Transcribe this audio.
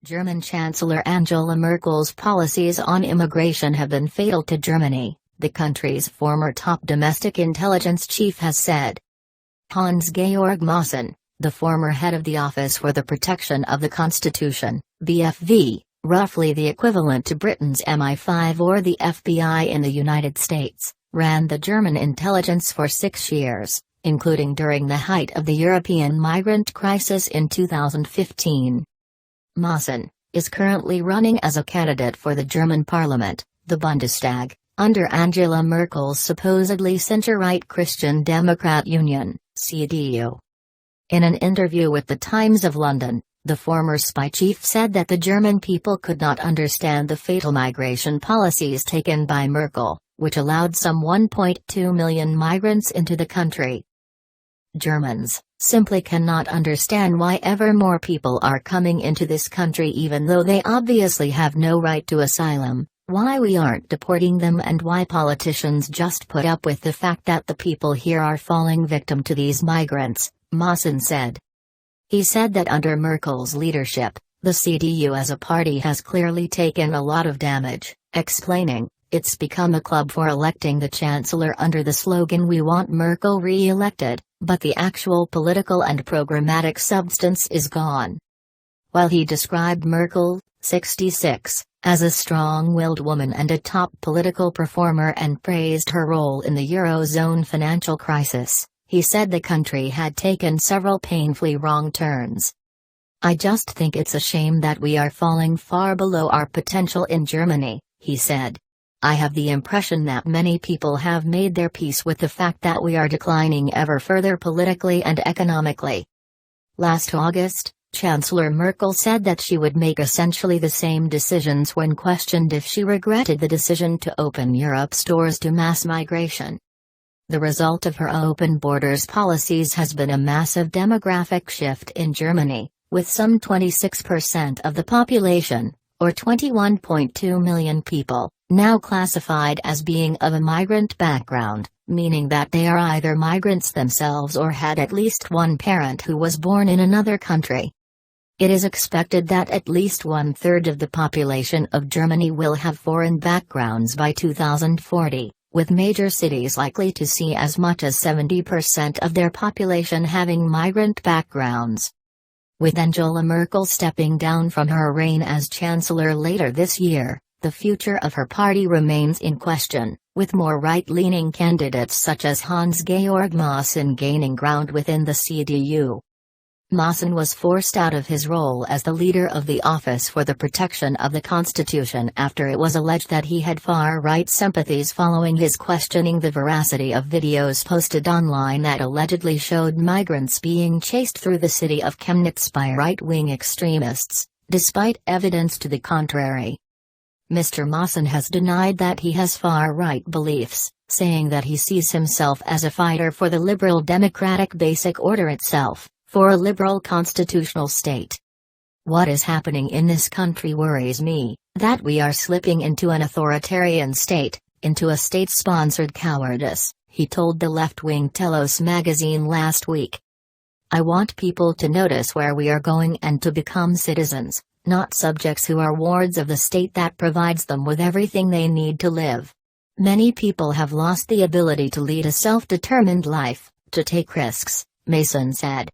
German Chancellor Angela Merkel's policies on immigration have been fatal to Germany, the country's former top domestic intelligence chief has said. Hans-Georg Maassen, the former head of the Office for the Protection of the Constitution, BFV, roughly the equivalent to Britain's MI5 or the FBI in the United States, ran the German intelligence for 6 years, including during the height of the European migrant crisis in 2015. Maassen is currently running as a candidate for the German parliament, the Bundestag, under Angela Merkel's supposedly center-right Christian Democrat Union, CDU. In an interview with the Times of London, the former spy chief said that the German people could not understand the fatal migration policies taken by Merkel, which allowed some 1.2 million migrants into the country. Germans simply cannot understand why ever more people are coming into this country even though they obviously have no right to asylum, why we aren't deporting them and why politicians just put up with the fact that the people here are falling victim to these migrants, Maassen said. He said that under Merkel's leadership, the CDU as a party has clearly taken a lot of damage, explaining, "It's become a club for electing the chancellor under the slogan 'We want Merkel re-elected,' but the actual political and programmatic substance is gone." While he described Merkel, 66, as a strong-willed woman and a top political performer and praised her role in the Eurozone financial crisis, he said the country had taken several painfully wrong turns. "I just think it's a shame that we are falling far below our potential in Germany," he said. "I have the impression that many people have made their peace with the fact that we are declining ever further politically and economically." Last August, Chancellor Merkel said that she would make essentially the same decisions when questioned if she regretted the decision to open Europe's doors to mass migration. The result of her open borders policies has been a massive demographic shift in Germany, with some 26% of the population, or 21.2 million people, now classified as being of a migrant background, meaning that they are either migrants themselves or had at least one parent who was born in another country. It is expected that at least 1/3 of the population of Germany will have foreign backgrounds by 2040, with major cities likely to see as much as 70% of their population having migrant backgrounds. With Angela Merkel stepping down from her reign as chancellor later this year, the future of her party remains in question, with more right-leaning candidates such as Hans-Georg Maassen gaining ground within the CDU. Maassen was forced out of his role as the leader of the Office for the Protection of the Constitution after it was alleged that he had far-right sympathies following his questioning the veracity of videos posted online that allegedly showed migrants being chased through the city of Chemnitz by right-wing extremists, despite evidence to the contrary. Mr. Maassen has denied that he has far-right beliefs, saying that he sees himself as a fighter for the liberal democratic basic order itself, for a liberal constitutional state. "What is happening in this country worries me, that we are slipping into an authoritarian state, into a state-sponsored cowardice," he told the left-wing Telos magazine last week. "I want people to notice where we are going and to become citizens, not subjects who are wards of the state that provides them with everything they need to live. Many people have lost the ability to lead a self-determined life, to take risks," Maassen said.